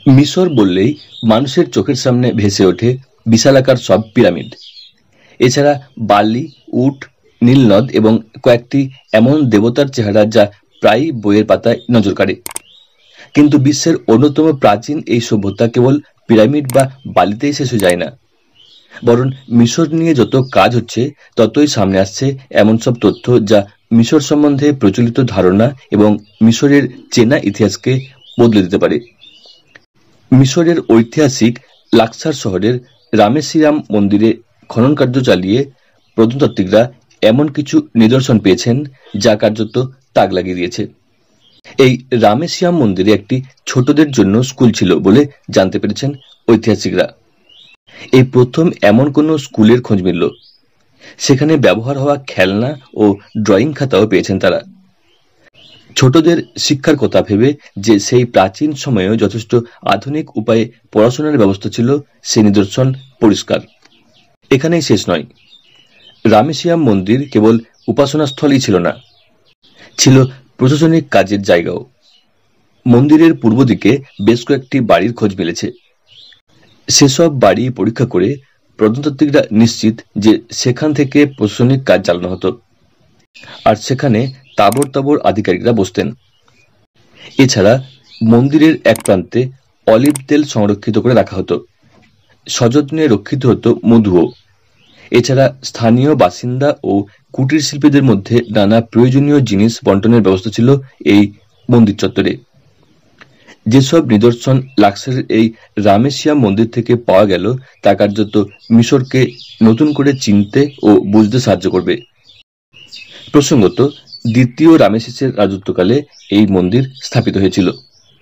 মিশর বললেই মানুষের চোখের সামনে ভেসে ওঠে বিশালাকার সব পিরামিড। এছাড়া বালি, উট, নীলনদ এবং কয়েকটি এমন দেবতার চেহারা যা প্রায়ই বইয়ের পাতায় নজর কাড়ে। কিন্তু বিশ্বের অন্যতম প্রাচীন এই সভ্যতা কেবল পিরামিড বা বালিতেই শেষ হয়ে যায় না, বরং মিশর নিয়ে যত কাজ হচ্ছে ততই সামনে আসছে এমন সব তথ্য যা মিশর সম্বন্ধে প্রচলিত ধারণা এবং মিশরের চেনা ইতিহাসকে বদলে দিতে পারে। মিশরের ঐতিহাসিক লাক্সার শহরের রামেসিয়াম মন্দিরে খনন কার্য চালিয়ে প্রত্নতাত্ত্বিকরা এমন কিছু নিদর্শন পেয়েছেন যা কার্যত তাক লাগিয়ে দিয়েছে। এই রামেসিয়াম মন্দিরে একটি ছোটদের জন্য স্কুল ছিল বলে জানতে পেরেছেন ঐতিহাসিকরা। এই প্রথম এমন কোনো স্কুলের খোঁজ মিলল। সেখানে ব্যবহার হওয়া খেলনা ও ড্রয়িং খাতাও পেয়েছেন তারা। ছোটদের শিক্ষার কথা ভেবে যে সেই প্রাচীন সময়েও যথেষ্ট আধুনিক উপায়ে পড়াশোনার ব্যবস্থা ছিল, সেই নিদর্শন পরিষ্কার। এখানেই শেষ নয়। রামেসিয়াম মন্দির কেবল উপাসনাস্থলই ছিল না, ছিল প্রশাসনিক কাজের জায়গাও। মন্দিরের পূর্ব দিকে বেশ কয়েকটি বাড়ির খোঁজ মিলেছে। সেসব বাড়ি পরীক্ষা করে প্রত্নতাত্ত্বিকরা নিশ্চিত যে সেখান থেকে প্রশাসনিক কাজ চালানো হতো, আর সেখানে তাবর তাবর আধিকারিকরা বসতেন। এছাড়া মন্দিরের এক প্রান্তে অলিভ তেল সংরক্ষিত করে রাখা হতো, সযত্নে রক্ষিত হতো মধুও। এছাড়া স্থানীয় বাসিন্দা ও কুটির শিল্পীদের মধ্যে নানা প্রয়োজনীয় জিনিস বন্টনের ব্যবস্থা ছিল এই মন্দির চত্বরে। যেসব নিদর্শন লাক্সারের এই রামেসিয়াম মন্দির থেকে পাওয়া গেল তা কার্যত মিশরকে নতুন করে চিনতে ও বুঝতে সাহায্য করবে। প্রসঙ্গত, দ্বিতীয় রামেসিসের রাজত্বকালে এই মন্দির স্থাপিত হয়েছিল।